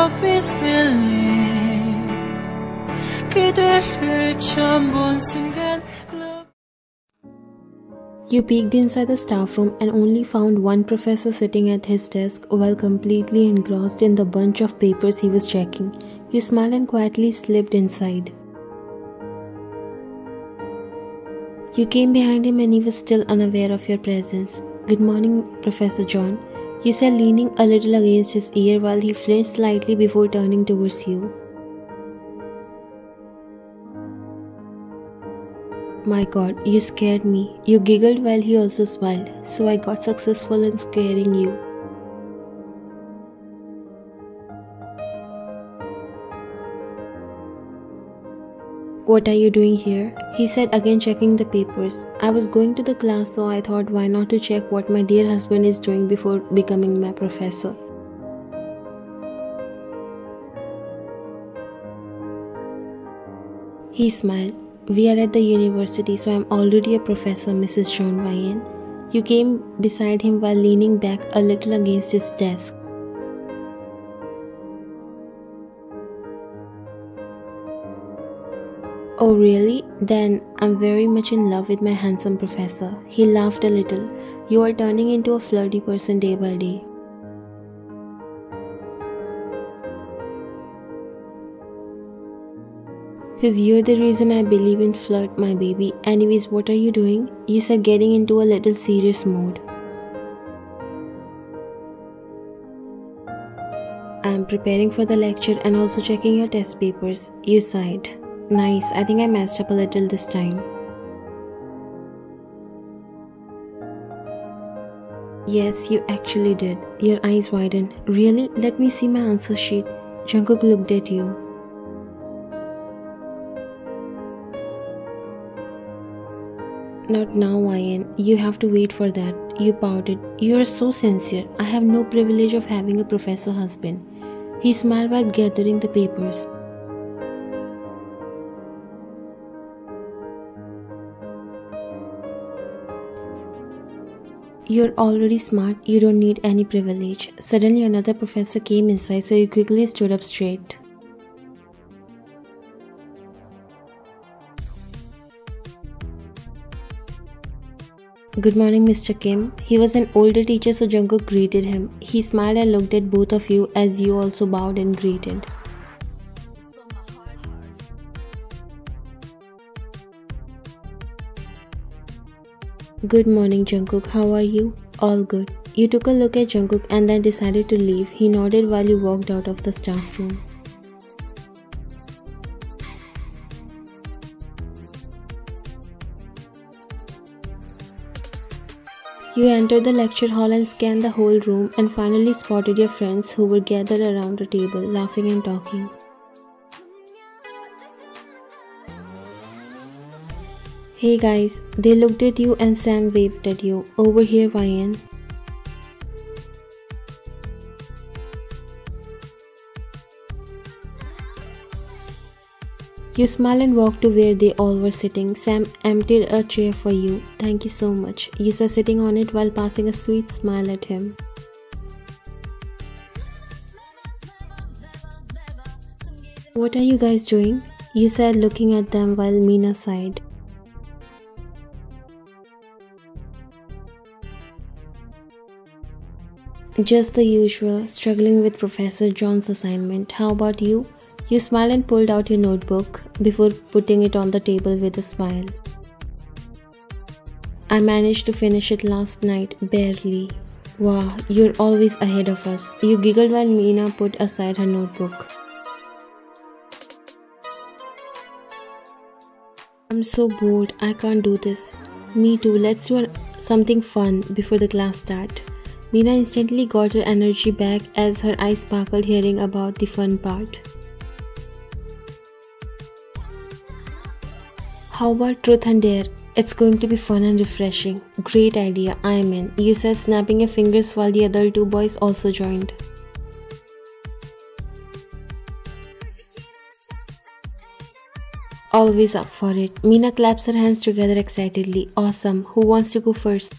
love is feeling 그대를 처음 본 순간 You peeked inside the staff room and only found one professor sitting at his desk while completely engrossed in the bunch of papers he was checking. You smiled and quietly slipped inside. You came behind him and he was still unaware of your presence. "Good morning, Professor John," you said, leaning a little against his ear while he flinched slightly before turning towards you. "My God, you scared me." You giggled while he also smiled. "So I got successful in scaring you." "What are you doing here?" he said, again checking the papers. "I was going to the class, so I thought why not to check what my dear husband is doing before becoming my professor." He smiled. "We are at the university, so I'm already a professor, Mrs. John Ryan." You came beside him while leaning back a little against his desk. "Oh really? Then I'm very much in love with my handsome professor." He laughed a little. "You are turning into a flirty person day by day." "'Cause you're the reason I believe in flirt, my baby. Anyways, what are you doing?" you said, getting into a little serious mode. "I'm preparing for the lecture and also checking your test papers." You sighed. "Nice, I think I messed up a little this time." "Yes, you actually did." Your eyes widened. "Really? Let me see my answer sheet." Jungkook looked at you. "Not now, Ryan. You have to wait for that." You pouted. "You are so sincere. I have no privilege of having a professor husband." He smiled while gathering the papers. "You're already smart. You don't need any privilege." Suddenly another professor came inside, so you quickly stood up straight. "Good morning, Mr. Kim." He was an older teacher, so Jungkook greeted him. He smiled and looked at both of you as you also bowed and greeted. "Good morning, Jungkook. How are you?" "All good." You took a look at Jungkook and then decided to leave. He nodded while you walked out of the staff room. You entered the lecture hall and scanned the whole room and finally spotted your friends who were gathered around a table, laughing and talking. "Hey guys," they looked at you and Sam waved at you. "Over here, Ryan." You smiled and walked to where they all were sitting. Sam emptied a chair for you. "Thank you so much," you said, sitting on it while passing a sweet smile at him. "What are you guys doing?" you said, looking at them while Meena sighed. "Just the usual, struggling with Professor John's assignment. How about you?" You smiled and pulled out your notebook before putting it on the table with a smile. "I managed to finish it last night, barely." "Wow, you're always ahead of us." You giggled while Meena put aside her notebook. "I'm so bored. I can't do this." "Me too. Let's do something fun before the class starts." Meena instantly got her energy back as her eyes sparkled hearing about the fun part. "How about truth and dare? It's going to be fun and refreshing." "Great idea. I'm in," you said, snapping your fingers while the other two boys also joined. "Always up for it." Meena claps her hands together excitedly. "Awesome. Who wants to go first?"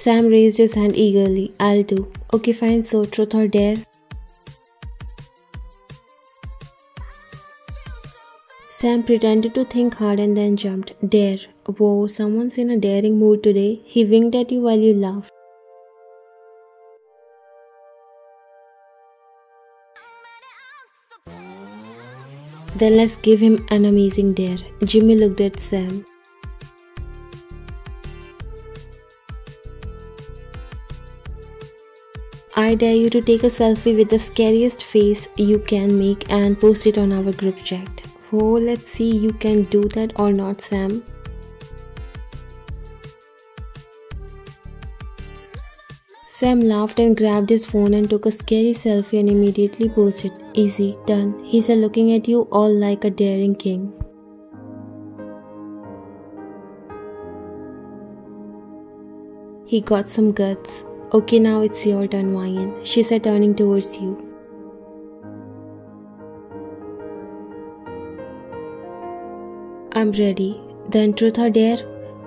Sam raised his hand eagerly. I'll do. Okay, fine, so truth or dare? Sam pretended to think hard and then jumped. Dare. Whoa, someone's in a daring mood today. He winked at you while you laughed. Then let's give him an amazing dare. Jimmy looked at Sam. I dare you to take a selfie with the scariest face you can make and post it on our group chat. Oh, let's see you can do that or not, Sam. Sam laughed and grabbed his phone and took a scary selfie and immediately posted. Easy, done. He said, looking at you all like a daring king. He got some guts. Okay, now it's your turn, Ryan, she said, turning towards you. I'm ready. Then truth or dare?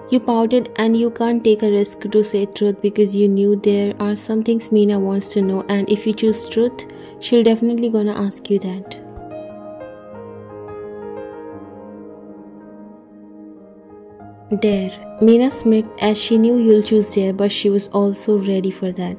You pouted and you can't take a risk to say truth because you knew there are some things Meena wants to know, and if you choose truth, she'll definitely gonna ask you that. Dare. Meena smirked as she knew you'll choose dare, but she was also ready for that.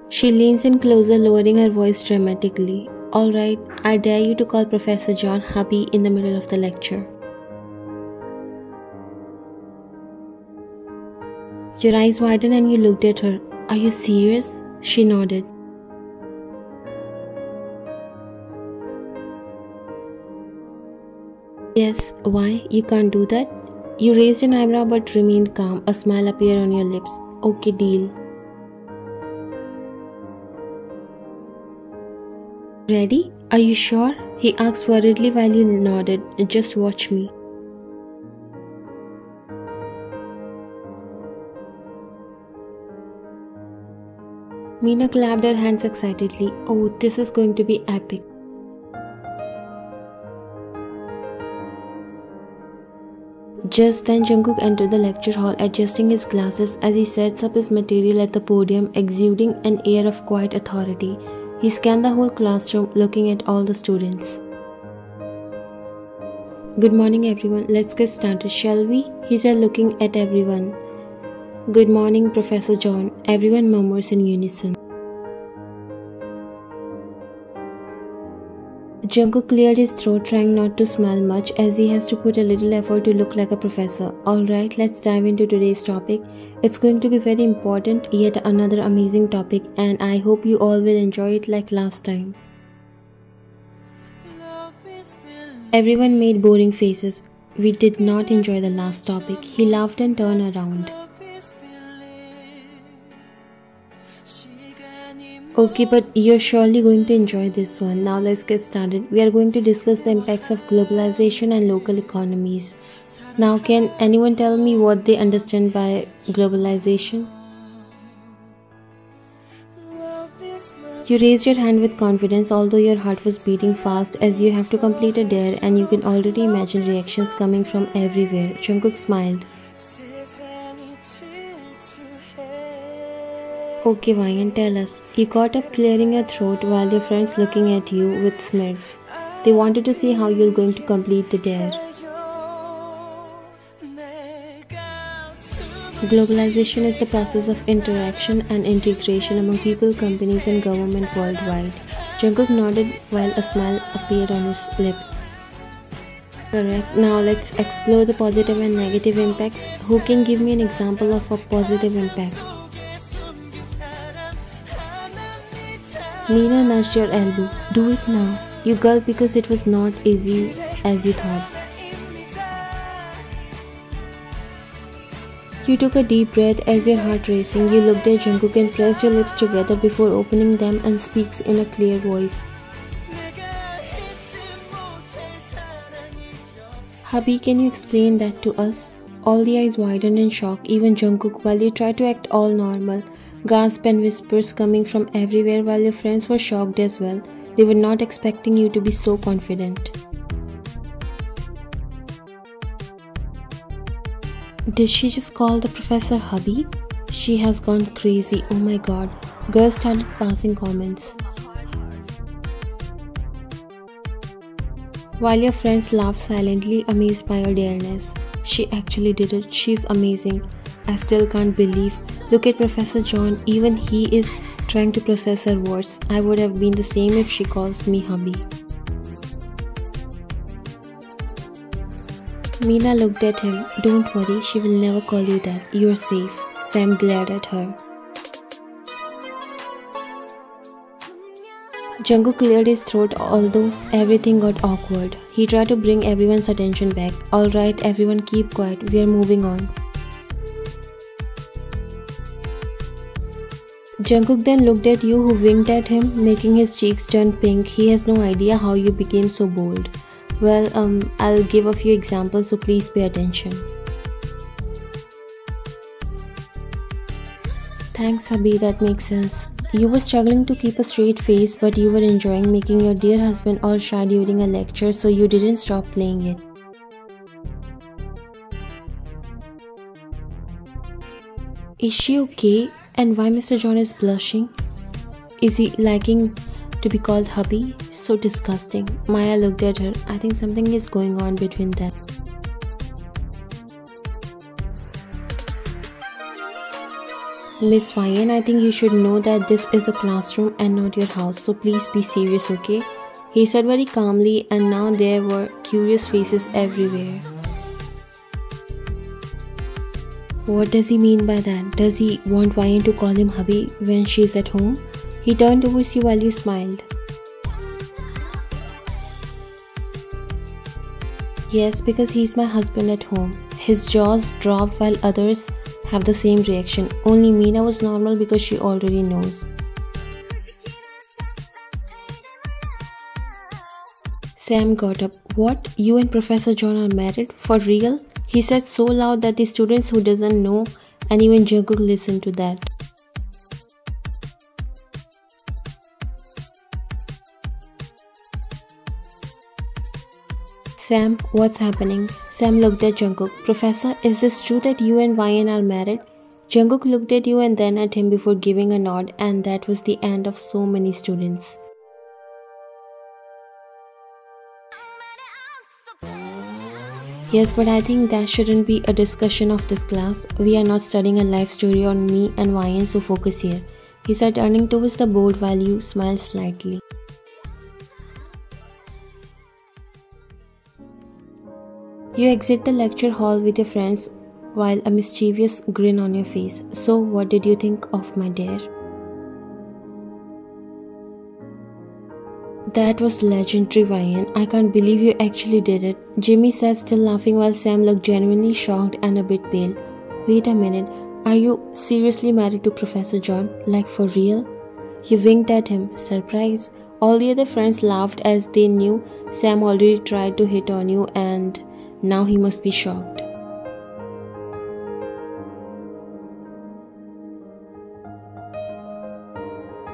She leans in closer, lowering her voice dramatically. Alright, I dare you to call Professor John hubby in the middle of the lecture. Your eyes widened and you looked at her. Are you serious? She nodded. Yes, why? You can't do that? You raised an eyebrow but remained calm. A smile appeared on your lips. Okay, deal. Ready? Are you sure? He asked worriedly while you nodded. Just watch me. Meena clapped her hands excitedly. Oh, this is going to be epic. Just then Jungkook entered the lecture hall, adjusting his glasses as he sets up his material at the podium, exuding an air of quiet authority. He scanned the whole classroom, looking at all the students. Good morning everyone, let's get started, shall we? He said, looking at everyone. Good morning, Professor John, everyone murmurs in unison. Jungkook cleared his throat, trying not to smile much as he has to put a little effort to look like a professor. Alright, let's dive into today's topic. It's going to be very important, yet another amazing topic, and I hope you all will enjoy it like last time. Everyone made boring faces. We did not enjoy the last topic. He laughed and turned around. Okay, but you're surely going to enjoy this one. Now let's get started. We are going to discuss the impacts of globalization and local economies. Now, can anyone tell me what they understand by globalization? You raised your hand with confidence, although your heart was beating fast as you have to complete a dare, and you can already imagine reactions coming from everywhere. Jungkook smiled. Okay, Ryan, tell us. You got up, clearing your throat while your friends looking at you with smirks. They wanted to see how you're going to complete the dare. Globalization is the process of interaction and integration among people, companies, and government worldwide. Jungkook nodded while a smile appeared on his lips. Correct. Now let's explore the positive and negative impacts. Who can give me an example of a positive impact? Meena nudged your elbow. Do it now. You gulped because it was not easy as you thought. You took a deep breath as your heart racing. You looked at Jungkook and pressed your lips together before opening them and speaks in a clear voice. Hubby, can you explain that to us? All the eyes widened in shock, even Jungkook, while you tried to act all normal. Gasps and whispers coming from everywhere while your friends were shocked as well. They were not expecting you to be so confident. Did she just call the professor hubby? She has gone crazy, oh my god. Girls started passing comments. While your friends laughed silently, amazed by her dareness. She actually did it. She's amazing. I still can't believe. Look at Professor John. Even he is trying to process her words. I would have been the same if she calls me hubby. Meena looked at him. Don't worry, she will never call you that. You're safe. Sam glared at her. Jungkook cleared his throat, although everything got awkward. He tried to bring everyone's attention back. Alright, everyone keep quiet, we are moving on. Jungkook then looked at you, who winked at him, making his cheeks turn pink. He has no idea how you became so bold. Well, I'll give a few examples, so please pay attention. Thanks, hubby, that makes sense. You were struggling to keep a straight face, but you were enjoying making your dear husband all shy during a lecture, so you didn't stop playing it. Is she okay? And why Mr. John is blushing? Is he liking to be called hubby? So disgusting. Maya looked at her. I think something is going on between them. Miss Ryan, I think you should know that this is a classroom and not your house, so please be serious, okay? He said very calmly, and now there were curious faces everywhere. What does he mean by that? Does he want Ryan to call him hubby when she's at home? He turned towards you while you smiled. Yes, because he's my husband at home. His jaws dropped while others have the same reaction. Only Meena was normal because she already knows. Sam got up. What? You and Professor John are married? For real? He said so loud that the students who doesn't know and even Jungkook listened to that. Sam, what's happening? Sam looked at Jungkook. Professor, is this true that you and Ryan are married? Jungkook looked at you and then at him before giving a nod, and that was the end of so many students. Yes, but I think that shouldn't be a discussion of this class. We are not studying a life story on me and Ryan, so focus here. He said, turning towards the board while you smiled slightly. You exit the lecture hall with your friends while a mischievous grin on your face. So, what did you think of my dare? That was legendary, Ryan. I can't believe you actually did it. Jimmy said, still laughing while Sam looked genuinely shocked and a bit pale. Wait a minute. Are you seriously married to Professor John? Like for real? You winked at him. Surprise. All the other friends laughed as they knew Sam already tried to hit on you and now he must be shocked.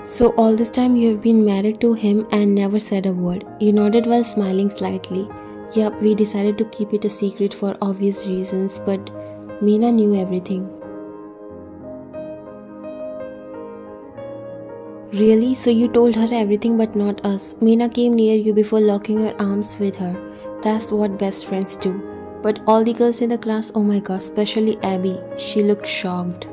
So all this time you have been married to him and never said a word. You nodded while smiling slightly. Yup, we decided to keep it a secret for obvious reasons, but Meena knew everything. Really? So you told her everything but not us. Meena came near you before locking her arms with her. That's what best friends do. But all the girls in the class, oh my god, especially Abby, she looked shocked.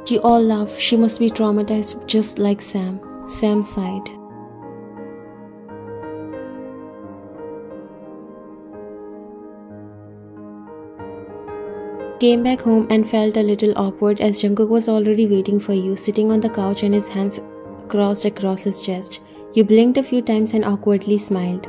You all laughed. She must be traumatized just like Sam. Sam sighed. Came back home and felt a little awkward as Jungkook was already waiting for you, sitting on the couch and his hands crossed across his chest. You blinked a few times and awkwardly smiled.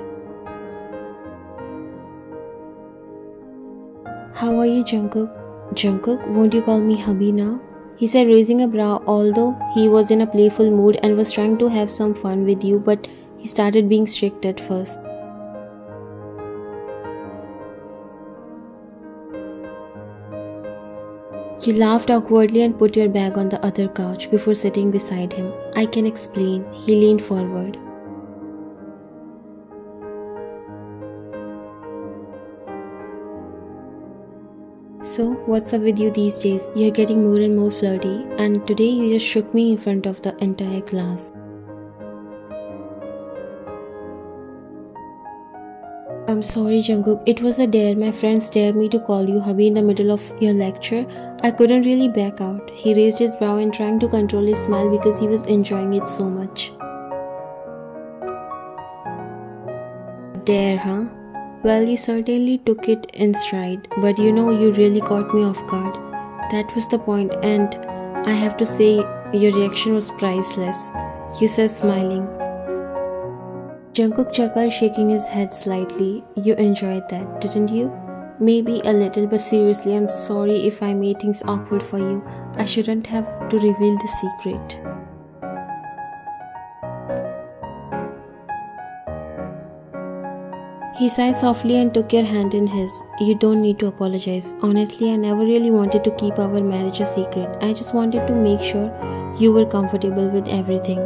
How are you, Jungkook? Jungkook, won't you call me hubby now? He said, raising a brow, although he was in a playful mood and was trying to have some fun with you, but he started being strict at first. You laughed awkwardly and put your bag on the other couch before sitting beside him. I can explain. He leaned forward. So, what's up with you these days? You're getting more and more flirty, and today you just shook me in front of the entire class. I'm sorry, Jungkook. It was a dare. My friends dared me to call you hubby in the middle of your lecture. I couldn't really back out. He raised his brow and trying to control his smile because he was enjoying it so much. Dare, huh? Well, you certainly took it in stride, but you really caught me off guard. That was the point, and I have to say, your reaction was priceless, you said, smiling. Jungkook chuckled, shaking his head slightly. You enjoyed that, didn't you? Maybe a little, but seriously, I'm sorry if I made things awkward for you. I shouldn't have to reveal the secret. He sighed softly and took your hand in his. You don't need to apologize. Honestly, I never really wanted to keep our marriage a secret. I just wanted to make sure you were comfortable with everything.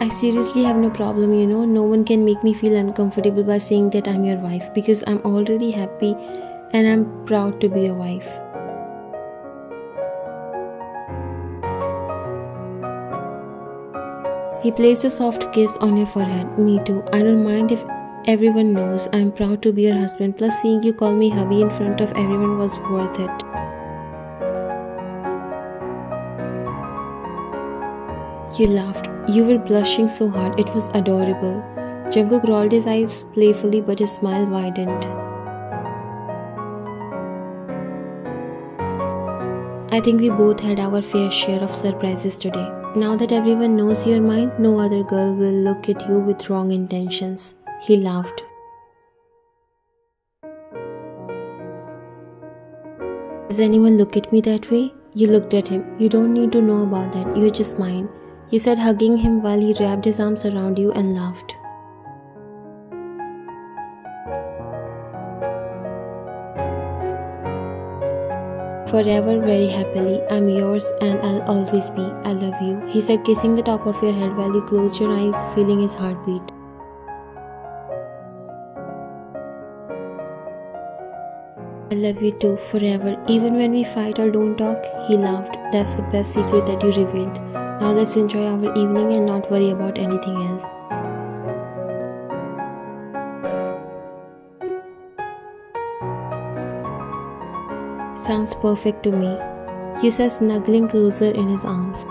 I seriously have no problem, no one can make me feel uncomfortable by saying that I'm your wife because I'm already happy and I'm proud to be your wife. He placed a soft kiss on your forehead. Me too. I don't mind if everyone knows I'm proud to be your husband. Plus, seeing you call me hubby in front of everyone was worth it. You laughed. You were blushing so hard. It was adorable. Jungkook rolled his eyes playfully, but his smile widened. I think we both had our fair share of surprises today. Now that everyone knows you're mine, no other girl will look at you with wrong intentions. He laughed. Does anyone look at me that way? You looked at him. You don't need to know about that. You're just mine. You said, hugging him while he wrapped his arms around you and laughed. Forever, very happily, I'm yours and I'll always be. I love you, he said, kissing the top of your head while you closed your eyes, feeling his heartbeat. I love you too, forever, even when we fight or don't talk. He laughed. That's the best secret that you revealed. Now let's enjoy our evening and not worry about anything else. Sounds perfect to me, he said, snuggling closer in his arms.